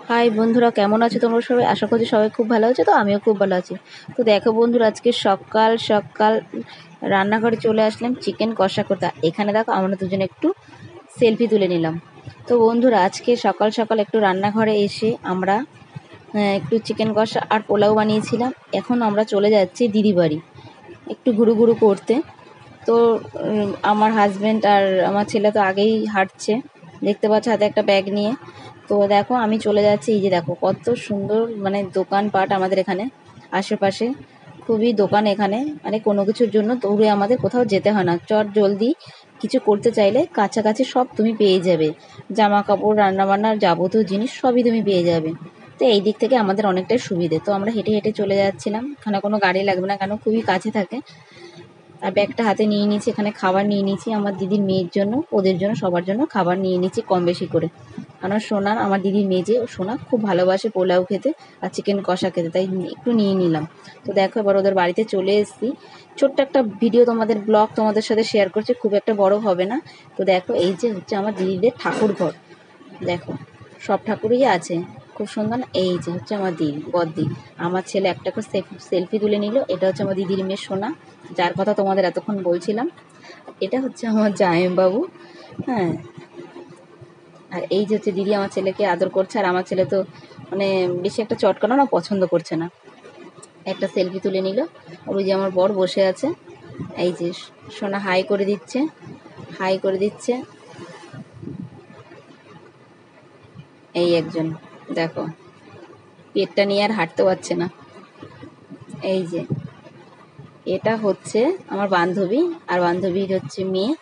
High বন্ধুরা, কেমন আছো তোমরা সবাই? আশা করছি সবাই খুব ভালো আছে। তো আমিও খুব ভালো আছি। তো দেখো বন্ধুরা, আজকে সকাল সকাল রান্নাঘরে চলে আসলাম চিকেন কষা করতে। এখানে দেখো আমরা দুজনে একটু সেলফি তুলে নিলাম। তো বন্ধুরা, আজকে সকাল সকাল একটু রান্নাঘরে এসে আমরা একটু চিকেন কষা আর পোলাও বানিয়েছিলাম। এখন আমরা চলে যাচ্ছি দিদি বাড়ি একটু ঘুরু ঘুরু করতে। তো আমার হাজব্যান্ড আর আমার ছেলে তো আগেই হাঁটছে, দেখতে পাচ্ছ হাতে একটা ব্যাগ নিয়ে। তো দেখো আমি চলে যাচ্ছি। এই যে দেখো কত সুন্দর মানে দোকানপাট আমাদের এখানে আশেপাশে, খুবই দোকান এখানে, মানে কোনো কিছুর জন্য দৌড়ে আমাদের কোথাও যেতে হয় না। চট জলদি কিছু করতে চাইলে কাছাকাছি সব তুমি পেয়ে যাবে, জামা কাপড় রান্নাবান্নার যাবতীয় জিনিস সবই তুমি পেয়ে যাবে। তো এই দিক থেকে আমাদের অনেকটাই সুবিধে। তো আমরা হেঁটে হেঁটে চলে যাচ্ছিলাম, এখানে কোনো গাড়ি লাগবে না, কেন খুবই কাছে থাকে। আর ব্যাগটা হাতে নিয়ে নিয়েছি, এখানে খাবার নিয়ে নিয়েছি আমার দিদির মেয়ের জন্য, ওদের জন্য, সবার জন্য খাবার নিয়ে নিয়েছি কম বেশি করে। কারণ সোনা, আমার দিদির মেয়ে যে সোনা, খুব ভালোবাসে পোলাও খেতে আর চিকেন কষা খেতে, তাই একটু নিয়ে নিলাম। তো দেখো এবার ওদের বাড়িতে চলে এসেছি। ছোট্ট একটা ভিডিও তোমাদের ব্লগ তোমাদের সাথে শেয়ার করছি, খুব একটা বড় হবে না। তো দেখো এই যে হচ্ছে আমার দিদিদের ঠাকুর ঘর। দেখো সব ঠাকুরই আছে, খুব সুন্দর না? এই যে হচ্ছে আমার দিদি বদ্দি। আমার ছেলে একটা করে সেলফি তুলে নিল। এটা হচ্ছে আমার দিদির মেয়ে সোনা, যার কথা তোমাদের এতক্ষণ বলছিলাম। এটা হচ্ছে আমার জামাইবাবু। হ্যাঁ, আর এই যে হচ্ছে দিদি আমার ছেলেকে আদর করছে। আর আমার ছেলে তো মানে বেশি একটা চটকানো না পছন্দ করছে না। একটা সেলফি তুলে নিল। আর ওই যে আমার বর বসে আছে। এই যে সোনা হাই করে দিচ্ছে, হাই করে দিচ্ছে। এই একজন দেখো পেটটা নিয়ে আর হাঁটতে পারছে না। এই যে এটা হচ্ছে আমার বান্ধবী, আর বান্ধবীর হচ্ছে মেয়ে।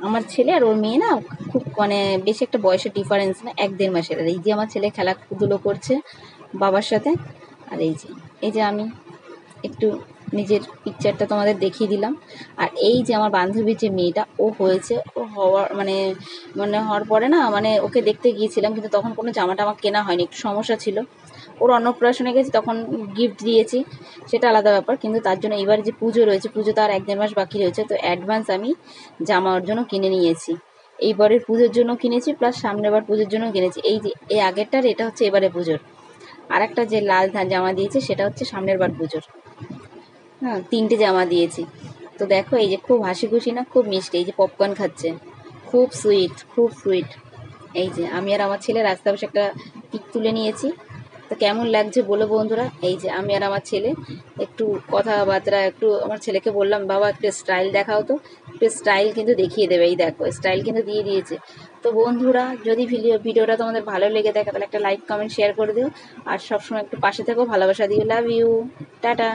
আমার ছেলে আর ওর মেয়ে না খুব মানে বেশি একটা বয়সের ডিফারেন্স না, 1-1.5 মাসের। আর এই যে আমার ছেলে খেলাধুলো করছে বাবার সাথে। আর এই যে আমি একটু নিজের পিকচারটা তোমাদের দেখিয়ে দিলাম। আর এই যে আমার বান্ধবীর যে মেয়েটা, ও হয়েছে, ও হওয়ার মানে মানে হওয়ার পরে না, মানে ওকে দেখতে গিয়েছিলাম, কিন্তু তখন কোনো জামা টামা কেনা হয়নি, একটু সমস্যা ছিল। ওর অন্নপ্রাশনে গেছি, তখন গিফট দিয়েছি, সেটা আলাদা ব্যাপার। কিন্তু তার জন্য এবার যে পুজো রয়েছে, পুজো তো আর 1-1.5 মাস বাকি রয়েছে, তো অ্যাডভান্স আমি জামা ওর জন্য কিনে নিয়েছি। এইবারের পুজোর জন্য কিনেছি, প্লাস সামনের বার পুজোর জন্য কিনেছি। এই যে এই আগেরটার, এটা হচ্ছে এবারে পুজোর। আর একটা যে লাল জামা দিয়েছে সেটা হচ্ছে সামনের বার পুজোর। হ্যাঁ, 3টে জামা দিয়েছি। তো দেখো এই যে খুব হাসি খুশি না, খুব মিষ্টি। এই যে পপকর্ন খাচ্ছে, খুব সুইট, খুব সুইট। এই যে আমি আর আমার ছেলে রাস্তায় বসে একটা পিক তুলে নিয়েছি। তো কেমন লাগছে বলো বন্ধুরা? এই যে আমি আর আমার ছেলে একটু কথাবার্তা, একটু আমার ছেলেকে বললাম, বাবা একটু স্টাইল দেখাও তো। একটু স্টাইল কিন্তু দেখিয়ে দেবে। এই দেখো স্টাইল কিন্তু দিয়ে দিয়েছে। তো বন্ধুরা, যদি ভিডিওটা তোমাদের ভালো লেগে থাকে তাহলে একটা লাইক কমেন্ট শেয়ার করে দিও। আর সবসময় একটু পাশে থেকো, ভালোবাসা দিও। Love you, tata.